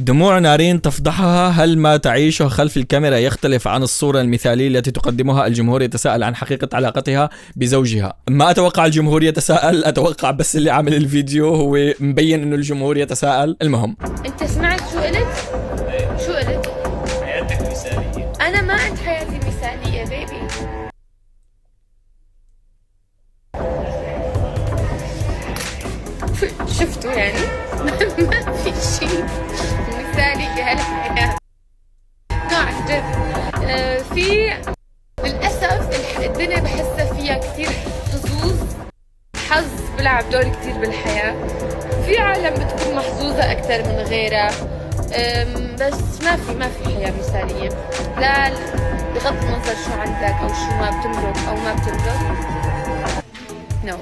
دموع نارين تفضحها، هل ما تعيشه خلف الكاميرا يختلف عن الصورة المثالية التي تقدمها؟ الجمهور يتساءل عن حقيقة علاقتها بزوجها. ما أتوقع الجمهور يتساءل، أتوقع بس اللي عامل الفيديو هو مبين إنه الجمهور يتساءل. المهم، أنت سمعت شو قلت؟ شو قلت؟ حياتك مثالية. أنا ما عندي حياتي مثالية بيبي. شفتوا يعني؟ ما في شيء مثالي بهالحياة. عن جد في للأسف الدنيا بحسها فيها كتير حظ بلعب دور كتير بالحياة. في عالم بتكون محظوظة أكتر من غيرها، بس ما في حياة مثالية. لا بغض النظر شو عندك أو شو ما بتملك أو ما بتملك. نو.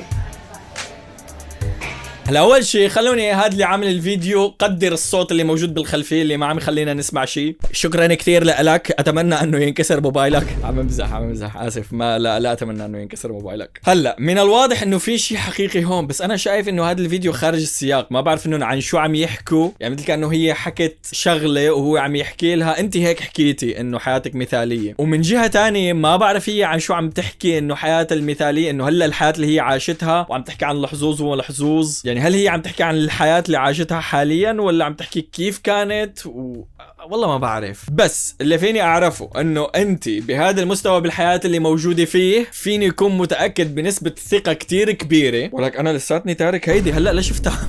هلا أول شيء خلوني هذا اللي عامل الفيديو قدر الصوت اللي موجود بالخلفية اللي ما عم يخلينا نسمع شيء. شكرا كثير لك. أتمنى أنه ينكسر موبايلك. عم بمزح آسف. ما لا أتمنى أنه ينكسر موبايلك. هلا من الواضح أنه في شيء حقيقي هون، بس أنا شايف أنه هذا الفيديو خارج السياق. ما بعرف أنه عن شو عم يحكوا، يعني مثل كأنه هي حكت شغلة وهو عم يحكي لها أنت هيك حكيتي أنه حياتك مثالية، ومن جهة تانية ما بعرف هي عن شو عم تحكي أنه حياتها المثالية، أنه هلا الحياة اللي هي عاشتها وعم تحكي عن الحظوظ والحظوظ. يعني هل هي عم تحكي عن الحياة اللي عاشتها حاليا ولا عم تحكي كيف كانت والله ما بعرف. بس اللي فيني اعرفه انه انت بهذا المستوى بالحياة اللي موجودة فيه فيني يكون متأكد بنسبة ثقة كتير كبيرة، ولك انا لساتني تارك هيدي هلا لا شفتها.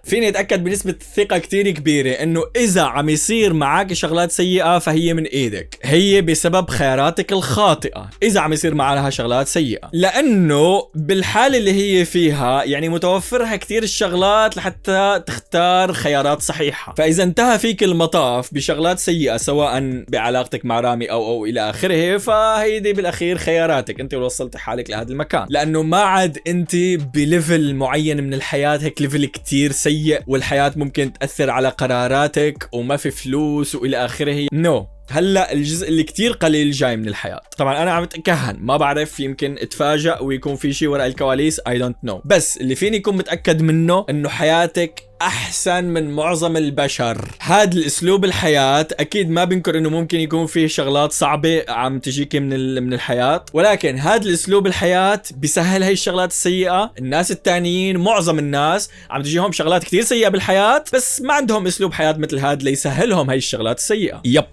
فيني اتأكد بنسبة ثقة كتير كبيرة انه اذا عم يصير معك شغلات سيئة فهي من ايدك، هي بسبب خياراتك الخاطئة. اذا عم يصير معها شغلات سيئة، لانه بالحالة اللي هي فيها يعني متوفرها كتير الشغلات لحتى تختار خيارات صحيحة. فاذا انتهى فيك المطاف بشغلات سيئة سواء بعلاقتك مع رامي او الى اخره، فهيدي بالاخير خياراتك انت وصلت حالك لهذا المكان، لانه ما عاد انت بليفل معين من الحياة، هيك ليفل كتير سيء والحياة ممكن تأثر على قراراتك وما في فلوس والى اخره. نو. هلا الجزء اللي كتير قليل جاي من الحياة. طبعا انا عم اتكهن، ما بعرف، يمكن اتفاجأ ويكون في شيء وراء الكواليس. I don't know. بس اللي فيني يكون متأكد منه انه حياتك احسن من معظم البشر. هذا الاسلوب الحياة اكيد ما بنكر انه ممكن يكون فيه شغلات صعبة عم تجيك من الحياة، ولكن هذا الاسلوب الحياة بيسهل هاي الشغلات السيئة. الناس التانيين معظم الناس عم تجيهم شغلات كتير سيئة بالحياة بس ما عندهم اسلوب حياة مثل هذا ليسهلهم هاي الشغلات السيئة. يب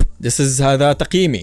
هذا تقييمي.